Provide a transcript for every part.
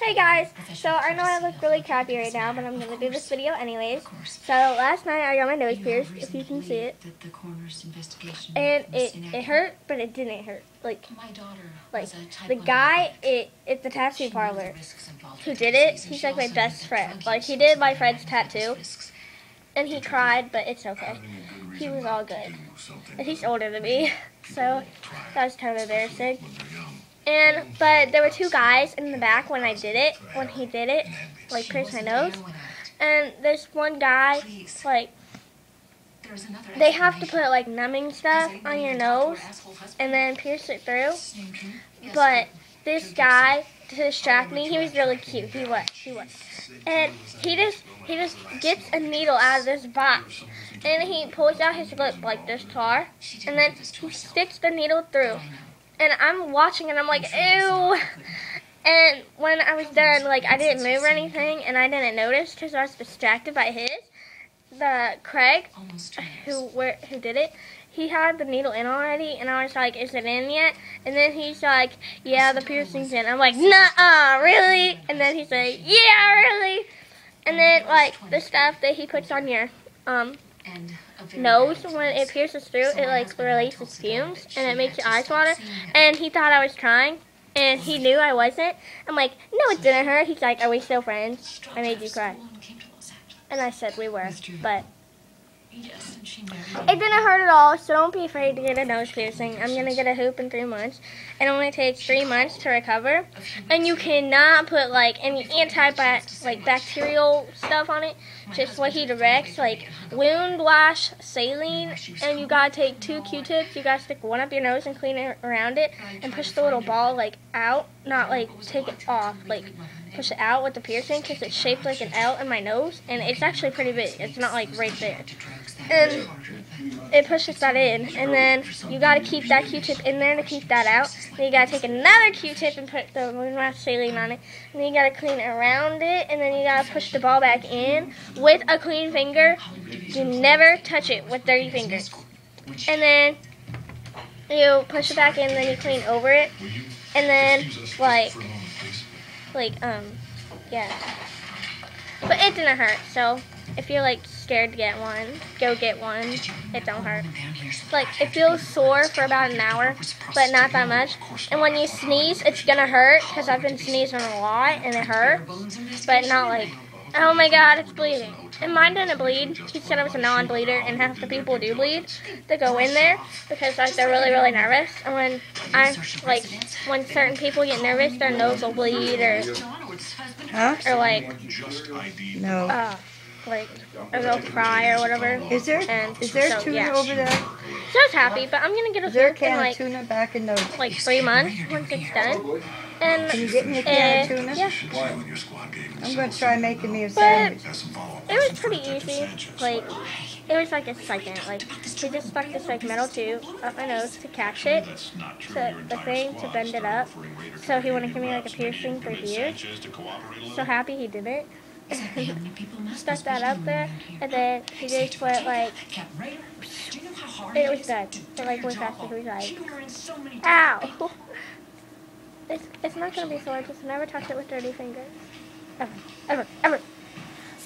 Hey guys, so I know I look really crappy right now, but I'm going to do this video anyways. So last night I got my nose pierced, if you can see it. And it hurt, but it didn't hurt. Like the guy, it's the tattoo parlor who did it. He's like my best friend. Like he did my friend's tattoo. And he cried, but it's okay. He was all good. And he's older than me, so that was totally embarrassing. But there were two guys in the back when he did it, like pierced my nose. And this one guy, like, they have to put like numbing stuff on your nose and then pierce it through. But this guy, to distract me, he was really cute. He was. And he just gets a needle out of this box. And he pulls out his lip like this far. And then he sticks the needle through. And I'm watching and I'm like, ew. And when I was done, like, I didn't move or anything. And I didn't notice because I was distracted by Craig, who did it. He had the needle in already, and I was like, is it in yet? And then he's like, yeah, the piercing's in. I'm like, nuh-uh, really? And then he's like, yeah, really? And then, like, the stuff that he puts on your nose, when it pierces through, it, like, releases fumes, and it makes your eyes water. And he thought I was trying, and he knew I wasn't. I'm like, no, it didn't hurt. He's like, are we still friends? I made you cry. And I said we were, but it didn't hurt at all, so don't be afraid to get a nose piercing. I'm going to get a hoop in 3 months. It only takes 3 months to recover. And you cannot put, like, any bacterial stuff on it. Just what he directs, like wound wash, saline, and you got to take 2 Q-tips. You got to stick one up your nose and clean it around it and push the little ball, like, out, not, like, take it off, like, push it out with the piercing because it's shaped like an L in my nose, and it's actually pretty big. It's not, like, right there. And it pushes that in, and then you got to keep that Q-tip in there to keep that out. Then you got to take another Q-tip and put the wound wash saline on it. And then you got to clean it around it, and then you got to push the ball back in with a clean finger. You never touch it with dirty fingers. And then you push it back in, and then you clean over it. And then, yeah. But it didn't hurt, so if you're, like, scared to get one, go get one. It don't hurt. Like, it feels sore for about an hour, but not that much. And when you sneeze, it's gonna hurt, because I've been sneezing a lot, and it hurts. But not like, oh my god, it's bleeding. And mine didn't bleed. He said it was a non-bleeder, and half the people do bleed that go in there, because, like, they're really, really nervous. And when certain people get nervous, their nose will bleed, or or they'll cry or whatever. Is there tuna over there? So I was happy, but I'm gonna get a hoop in like tuna back in the 3 months once it's done. And can you get me a can of tuna? Yeah. I'm gonna try making me a sandwich. It was pretty easy. Like, it was like a second. Like, he just stuck this like metal tube up my nose to catch it, to bend it up. So he wouldn't give me like a piercing for years. So happy he did it. Stuck that up there, and then he just went like, it was done. So like, went faster. He was like, ow! It's not gonna be sore. Just never touch it with dirty fingers. Ever.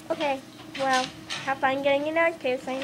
Okay. Well, have fun getting your nose piercing.